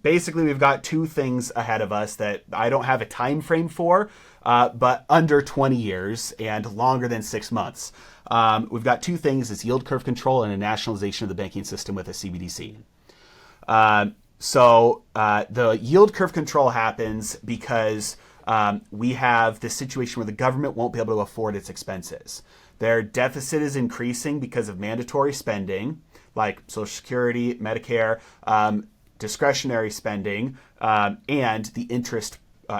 basically we've got two things ahead of us that I don't have a time frame for, but under 20 years and longer than 6 months. We've got two things: it's yield curve control and a nationalization of the banking system with a CBDC. The yield curve control happens because we have this situation where the government won't be able to afford its expenses. Their deficit is increasing because of mandatory spending, like Social Security, Medicare, discretionary spending, and the interest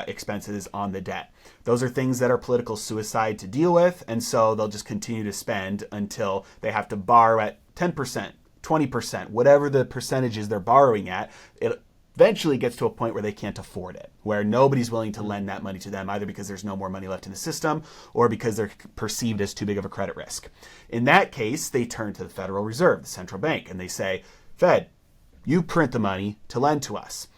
expenses on the debt. Those are things that are political suicide to deal with, and so they'll just continue to spend until they have to borrow at 10%, 20%, whatever the percentages they're borrowing at. It eventually gets to a point where they can't afford it, where nobody's willing to lend that money to them, either because there's no more money left in the system or because they're perceived as too big of a credit risk. In that case, they turn to the Federal Reserve, the central bank, and they say, Fed, you print the money to lend to us.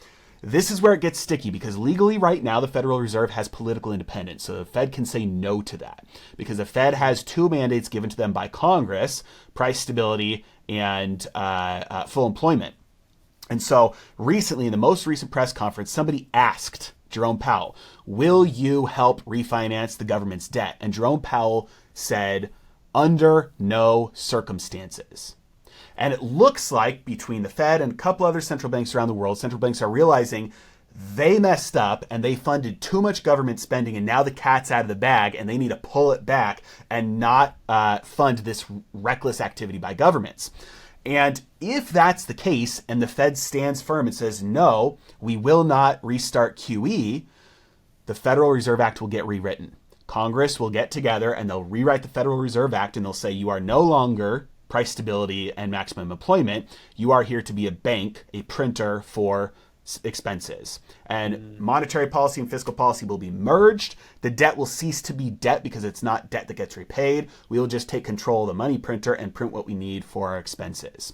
This is where it gets sticky, because legally right now the Federal Reserve has political independence. So the Fed can say no to that, because the Fed has two mandates given to them by Congress: price stability and full employment. And so recently, in the most recent press conference, somebody asked Jerome Powell, will you help refinance the government's debt? And Jerome Powell said, under no circumstances. And it looks like between the Fed and a couple other central banks around the world, central banks are realizing they messed up and they funded too much government spending, and now the cat's out of the bag and they need to pull it back and not fund this reckless activity by governments. And if that's the case and the Fed stands firm and says, no, we will not restart QE, the Federal Reserve Act will get rewritten. Congress will get together and they'll rewrite the Federal Reserve Act, and they'll say you are no longer price stability and maximum employment. You are here to be a bank, a printer for expenses. And monetary policy and fiscal policy will be merged. The debt will cease to be debt because it's not debt that gets repaid. We will just take control of the money printer and print what we need for our expenses.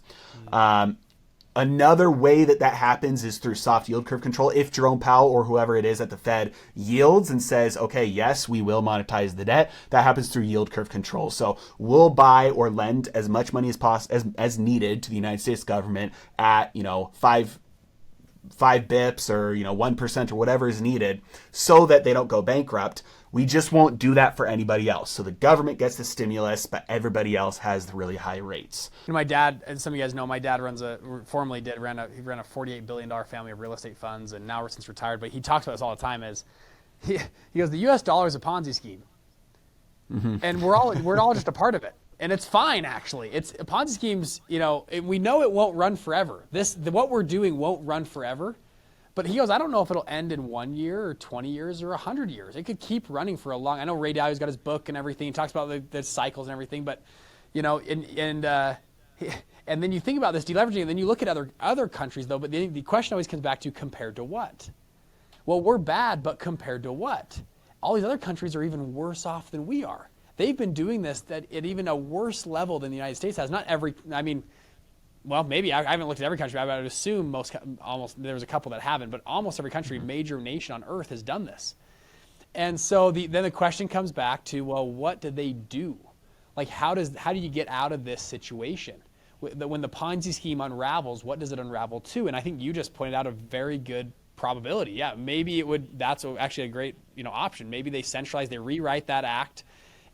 Another way that happens is through soft yield curve control. If Jerome Powell or whoever it is at the Fed yields and says, okay, yes, we will monetize the debt, that happens through yield curve control. So we'll buy or lend as much money as needed to the United States government at, five bips or 1% or whatever is needed, so that they don't go bankrupt. We just won't do that for anybody else. So the government gets the stimulus, but everybody else has the really high rates. My dad, and some of you guys know, my dad ran a $48 billion family of real estate funds, and now since retired, but he talks about this all the time. He goes, the U.S. dollar is a Ponzi scheme, and we're all just a part of it. And it's fine, actually. It's Ponzi schemes, we know it won't run forever. What we're doing won't run forever. But he goes, I don't know if it'll end in 1 year or 20 years or 100 years. It could keep running for a long. I know Ray Dalio's got his book and everything. He talks about the cycles and everything. But, and then you think about this deleveraging, and then you look at other countries, though. But the question always comes back to, compared to what? Well, we're bad, but compared to what? All these other countries are even worse off than we are. They've been doing this at even a worse level than the United States has. Not every, well, maybe I haven't looked at every country. I would assume almost there was a couple that haven't, but almost every country, major nation on earth, has done this. And so then the question comes back to, well, what did they do? Like, how do you get out of this situation? When the Ponzi scheme unravels, what does it unravel to? And I think you just pointed out a very good probability. Yeah, maybe it would. That's actually a great option. Maybe they centralize, they rewrite that act,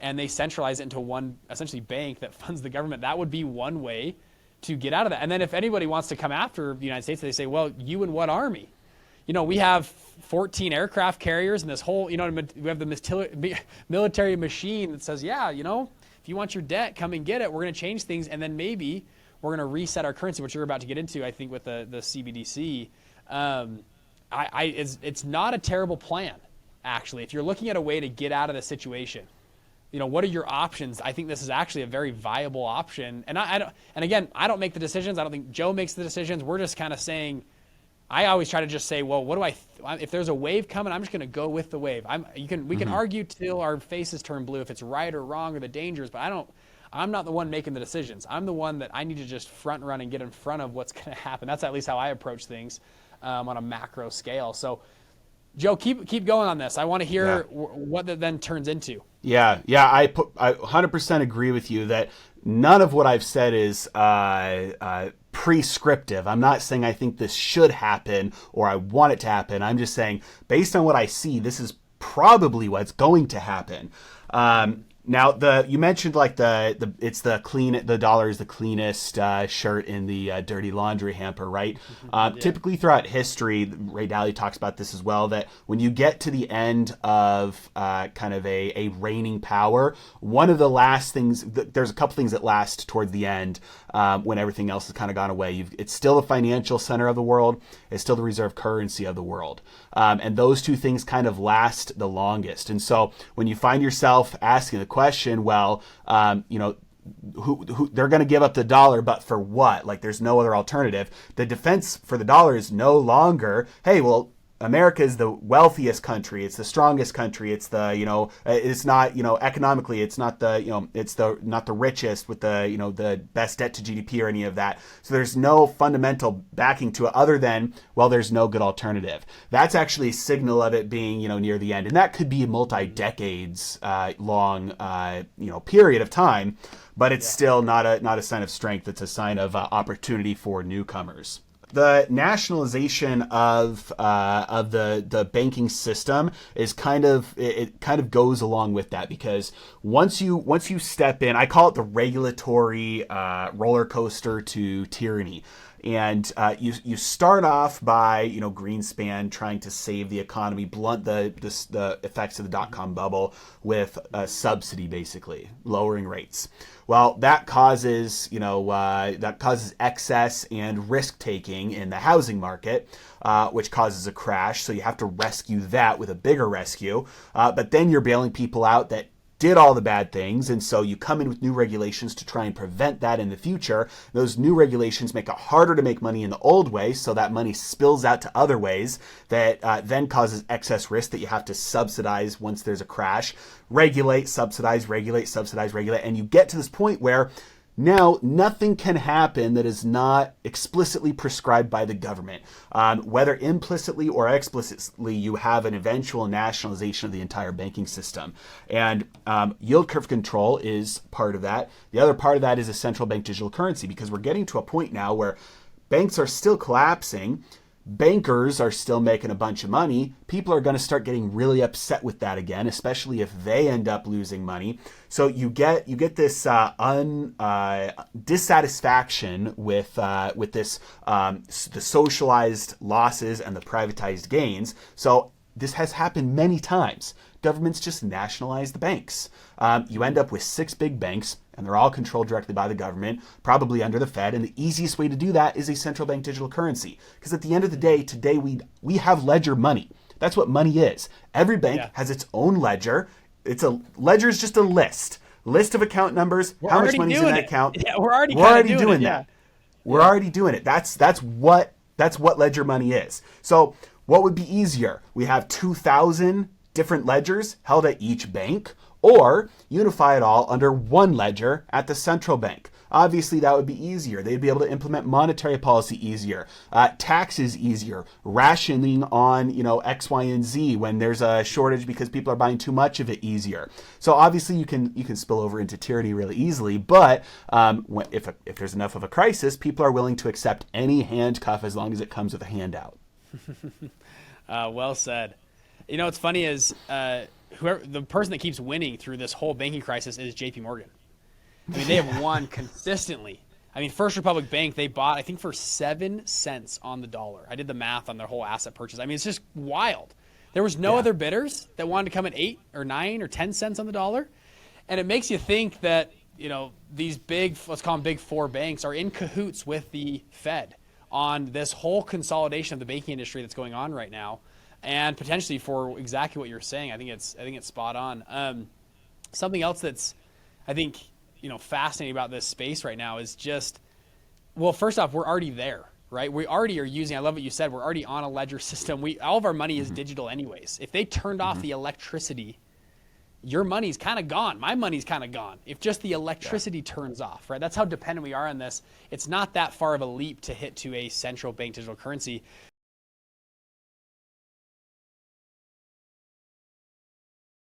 and they centralize it into one essentially bank that funds the government. That would be one way to get out of that. And then if anybody wants to come after the United States, they say, well, you and what army? We have 14 aircraft carriers and this whole, we have the military machine that says, yeah, if you want your debt, come and get it. We're going to change things, and then maybe we're going to reset our currency, which you're about to get into, I think, with the CBDC. It's not a terrible plan, actually. If you're looking at a way to get out of the situation, what are your options? I think this is actually a very viable option. And I don't make the decisions. I don't think Joe makes the decisions. We're just kind of saying, I always try to just say, well, if there's a wave coming, I'm just going to go with the wave. We can argue till our faces turn blue if it's right or wrong or the dangers, but I'm not the one making the decisions. I'm the one that I need to just front run and get in front of what's going to happen. That's at least how I approach things on a macro scale. So, Joe, keep going on this. I want to hear what that then turns into. Yeah, I 100% agree with you that none of what I've said is prescriptive. I'm not saying I think this should happen or I want it to happen. I'm just saying, based on what I see, this is probably what's going to happen. Now, you mentioned like the dollar is the cleanest shirt in the dirty laundry hamper, right? Yeah. Typically throughout history, Ray Dalio talks about this as well, that when you get to the end of kind of a reigning power, one of the last things, there's a couple things that last towards the end when everything else has kind of gone away. It's still the financial center of the world. It's still the reserve currency of the world. And those two things kind of last the longest. And so when you find yourself asking the question, well, who they're going to give up the dollar, but for what? Like, there's no other alternative. The defense for the dollar is no longer, hey, well, America is the wealthiest country. It's the strongest country. It's the, it's not, economically, it's not the, it's not the richest with the, the best debt to GDP or any of that. So there's no fundamental backing to it other than, well, there's no good alternative. That's actually a signal of it being, near the end. And that could be a multi-decades long, period of time, but it's still not a sign of strength. It's a sign of opportunity for newcomers. The nationalization of the banking system is kind of goes along with that, because once you step in, I call it the regulatory roller coaster to tyranny. And you start off by Greenspan trying to save the economy, blunt the effects of the dot-com bubble with a subsidy, basically lowering rates. Well, that causes excess and risk taking in the housing market, which causes a crash. So you have to rescue that with a bigger rescue. But then you're bailing people out that did all the bad things, and so you come in with new regulations to try and prevent that in the future. Those new regulations make it harder to make money in the old way, so that money spills out to other ways that then causes excess risk that you have to subsidize once there's a crash. Regulate, subsidize, regulate, subsidize, regulate, and you get to this point where now nothing can happen that is not explicitly prescribed by the government. Whether implicitly or explicitly, you have an eventual nationalization of the entire banking system. And yield curve control is part of that. The other part of that is a central bank digital currency, because we're getting to a point now where banks are still collapsing. Bankers are still making a bunch of money. People are going to start getting really upset with that again, especially if they end up losing money. So you get this dissatisfaction with this the socialized losses and the privatized gains. So this has happened many times. Governments just nationalize the banks. You end up with 6 big banks, and they're all controlled directly by the government, probably under the Fed. And the easiest way to do that is a central bank digital currency. Because at the end of the day, today we have ledger money. That's what money is. Every bank has its own ledger. Ledger is just a list of account numbers, how much money's in that account. Yeah, we're already doing that. We're already doing it. That's what ledger money is. So what would be easier? We have 2,000 different ledgers held at each bank, or unify it all under one ledger at the central bank. Obviously, that would be easier. They'd be able to implement monetary policy easier, taxes easier, rationing on X, Y, and Z when there's a shortage because people are buying too much of it easier. So obviously, you can spill over into tyranny really easily. But if there's enough of a crisis, people are willing to accept any handcuff as long as it comes with a handout. Well said. What's funny is the person that keeps winning through this whole banking crisis is JP Morgan. I mean, they have won consistently. I mean, First Republic Bank, they bought, I think, for 7 cents on the dollar. I did the math on their whole asset purchase. I mean, it's just wild. There was no other bidders that wanted to come at 8 or 9 or 10 cents on the dollar. And it makes you think that, these big, let's call them big 4 banks, are in cahoots with the Fed on this whole consolidation of the banking industry that's going on right now. And potentially for exactly what you're saying, I think it's spot on. Something else that's, I think, fascinating about this space right now is just, well, first off, we're already there, right? We already are using, I love what you said, we're already on a ledger system. All of our money is digital anyways. If they turned off the electricity, your money's kind of gone. My money's kind of gone. If just the electricity turns off, right? That's how dependent we are on this. It's not that far of a leap to hit to a central bank digital currency.